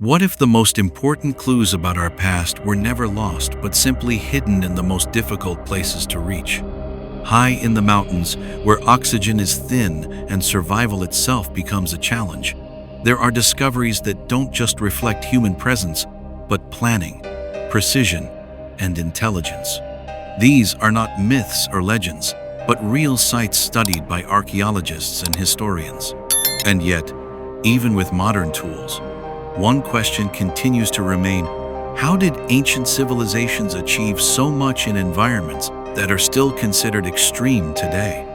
What if the most important clues about our past were never lost, but simply hidden in the most difficult places to reach? High in the mountains, where oxygen is thin and survival itself becomes a challenge, there are discoveries that don't just reflect human presence, but planning, precision, and intelligence. These are not myths or legends, but real sites studied by archaeologists and historians. And yet, even with modern tools, one question continues to remain: how did ancient civilizations achieve so much in environments that are still considered extreme today?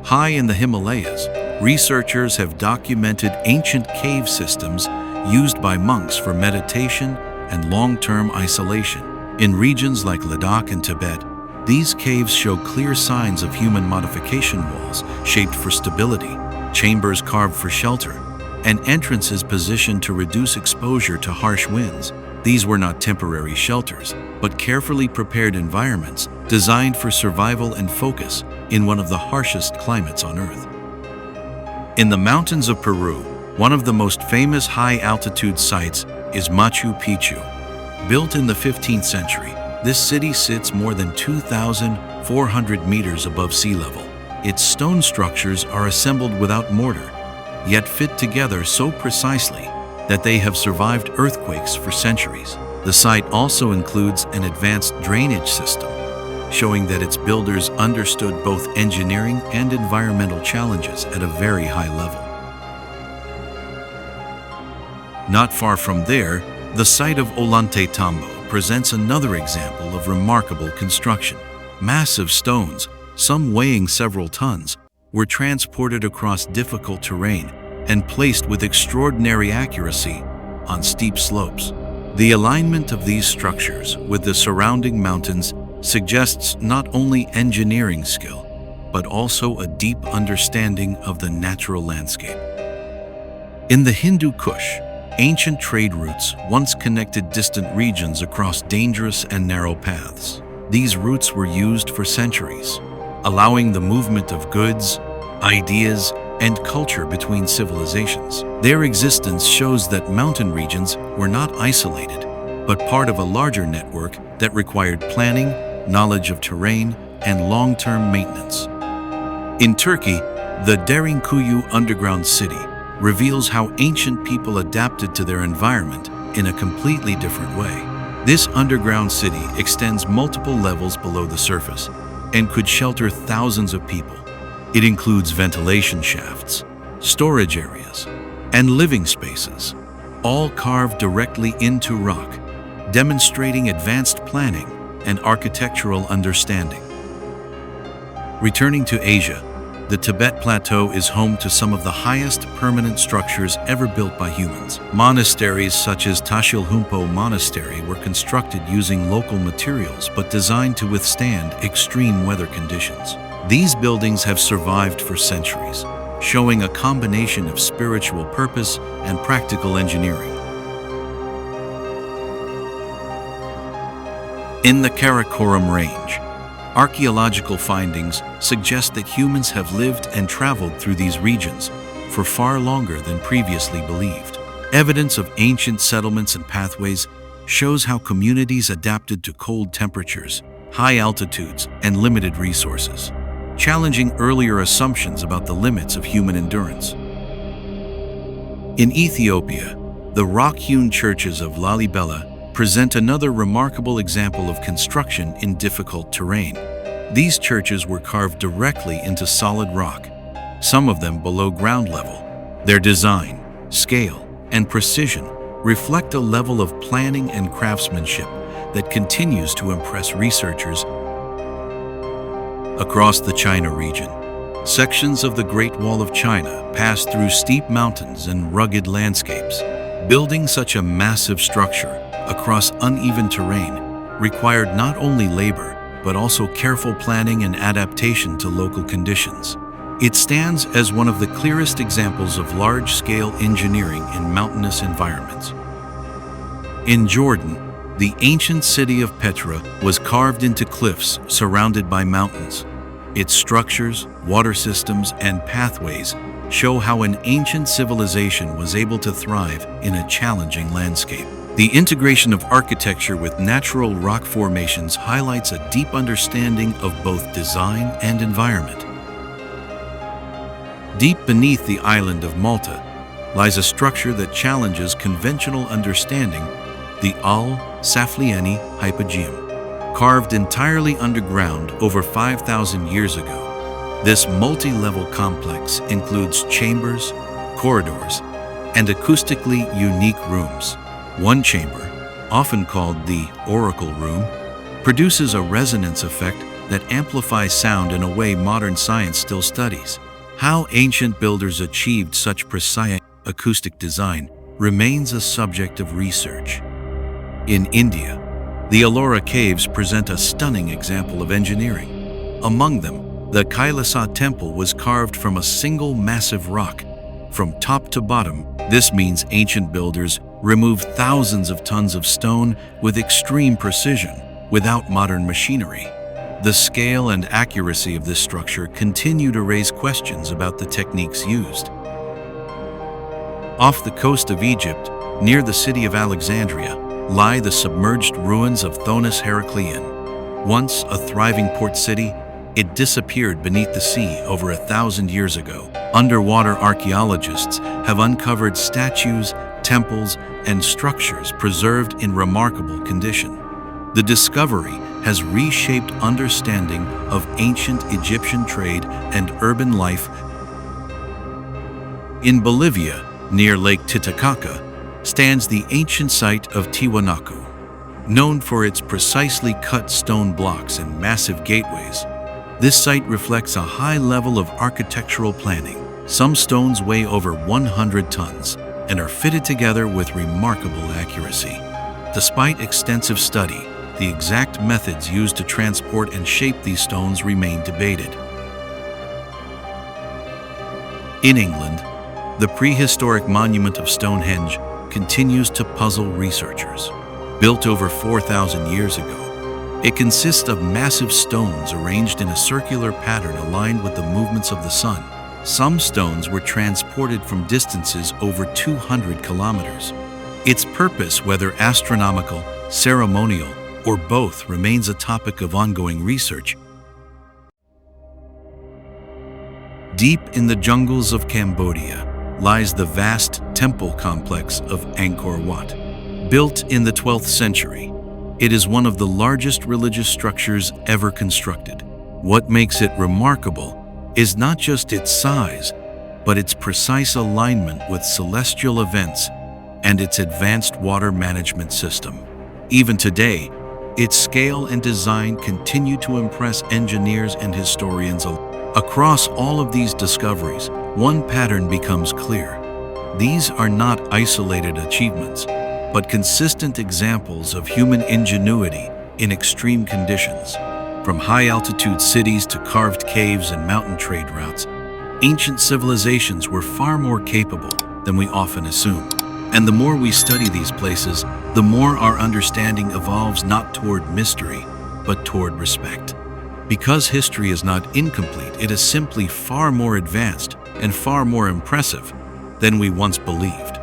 High in the Himalayas, researchers have documented ancient cave systems used by monks for meditation and long-term isolation. In regions like Ladakh and Tibet, these caves show clear signs of human modification: walls shaped for stability, chambers carved for shelter, and entrances positioned to reduce exposure to harsh winds. These were not temporary shelters, but carefully prepared environments designed for survival and focus in one of the harshest climates on Earth. In the mountains of Peru, one of the most famous high-altitude sites is Machu Picchu. Built in the 15th century, this city sits more than 2,400 meters above sea level. Its stone structures are assembled without mortar, yet fit together so precisely that they have survived earthquakes for centuries. The site also includes an advanced drainage system, showing that its builders understood both engineering and environmental challenges at a very high level. Not far from there, the site of Ollantaytambo presents another example of remarkable construction. Massive stones, some weighing several tons, were transported across difficult terrain and placed with extraordinary accuracy on steep slopes. The alignment of these structures with the surrounding mountains suggests not only engineering skill, but also a deep understanding of the natural landscape. In the Hindu Kush, ancient trade routes once connected distant regions across dangerous and narrow paths. These routes were used for centuries, allowing the movement of goods, ideas, and culture between civilizations. Their existence shows that mountain regions were not isolated, but part of a larger network that required planning, knowledge of terrain, and long-term maintenance. In Turkey, the Derinkuyu Underground City reveals how ancient people adapted to their environment in a completely different way. This underground city extends multiple levels below the surface and could shelter thousands of people. It includes ventilation shafts, storage areas, and living spaces, all carved directly into rock, demonstrating advanced planning and architectural understanding. Returning to Asia, the Tibet Plateau is home to some of the highest permanent structures ever built by humans. Monasteries such as Tashilhunpo Monastery were constructed using local materials but designed to withstand extreme weather conditions. These buildings have survived for centuries, showing a combination of spiritual purpose and practical engineering. In the Karakoram Range, archaeological findings suggest that humans have lived and traveled through these regions for far longer than previously believed. Evidence of ancient settlements and pathways shows how communities adapted to cold temperatures, high altitudes, and limited resources, challenging earlier assumptions about the limits of human endurance. In Ethiopia, the rock-hewn churches of Lalibela present another remarkable example of construction in difficult terrain. These churches were carved directly into solid rock, some of them below ground level. Their design, scale, and precision reflect a level of planning and craftsmanship that continues to impress researchers. Across the China region, sections of the Great Wall of China pass through steep mountains and rugged landscapes. Building such a massive structure across uneven terrain required not only labor, but also careful planning and adaptation to local conditions. It stands as one of the clearest examples of large-scale engineering in mountainous environments. In Jordan, the ancient city of Petra was carved into cliffs surrounded by mountains. Its structures, water systems, and pathways show how an ancient civilization was able to thrive in a challenging landscape. The integration of architecture with natural rock formations highlights a deep understanding of both design and environment. Deep beneath the island of Malta lies a structure that challenges conventional understanding, the Al-Saflieni Hypogeum. Carved entirely underground over 5,000 years ago, this multi-level complex includes chambers, corridors, and acoustically unique rooms. One chamber, often called the Oracle Room, produces a resonance effect that amplifies sound in a way modern science still studies. How ancient builders achieved such precise acoustic design remains a subject of research. In India, the Ellora Caves present a stunning example of engineering. Among them, the Kailasa temple was carved from a single massive rock. From top to bottom, this means ancient builders removed thousands of tons of stone with extreme precision without modern machinery. The scale and accuracy of this structure continue to raise questions about the techniques used. Off the coast of Egypt, near the city of Alexandria, lie the submerged ruins of Thonis Heracleion. Once a thriving port city, it disappeared beneath the sea over 1,000 years ago. Underwater archaeologists have uncovered statues, temples, and structures preserved in remarkable condition. The discovery has reshaped understanding of ancient Egyptian trade and urban life. In Bolivia, near Lake Titicaca, stands the ancient site of Tiwanaku. Known for its precisely cut stone blocks and massive gateways, this site reflects a high level of architectural planning. Some stones weigh over 100 tons and are fitted together with remarkable accuracy. Despite extensive study, the exact methods used to transport and shape these stones remain debated. In England, the prehistoric monument of Stonehenge continues to puzzle researchers. Built over 4,000 years ago, it consists of massive stones arranged in a circular pattern aligned with the movements of the sun. Some stones were transported from distances over 200 kilometers. Its purpose, whether astronomical, ceremonial, or both, remains a topic of ongoing research. Deep in the jungles of Cambodia lies the vast temple complex of Angkor Wat. Built in the 12th century, it is one of the largest religious structures ever constructed. What makes it remarkable is not just its size, but its precise alignment with celestial events and its advanced water management system. Even today, its scale and design continue to impress engineers and historians alike. Across all of these discoveries, one pattern becomes clear. These are not isolated achievements, but consistent examples of human ingenuity in extreme conditions. From high-altitude cities to carved caves and mountain trade routes, ancient civilizations were far more capable than we often assume. And the more we study these places, the more our understanding evolves not toward mystery, but toward respect. Because history is not incomplete, it is simply far more advanced and far more impressive than we once believed.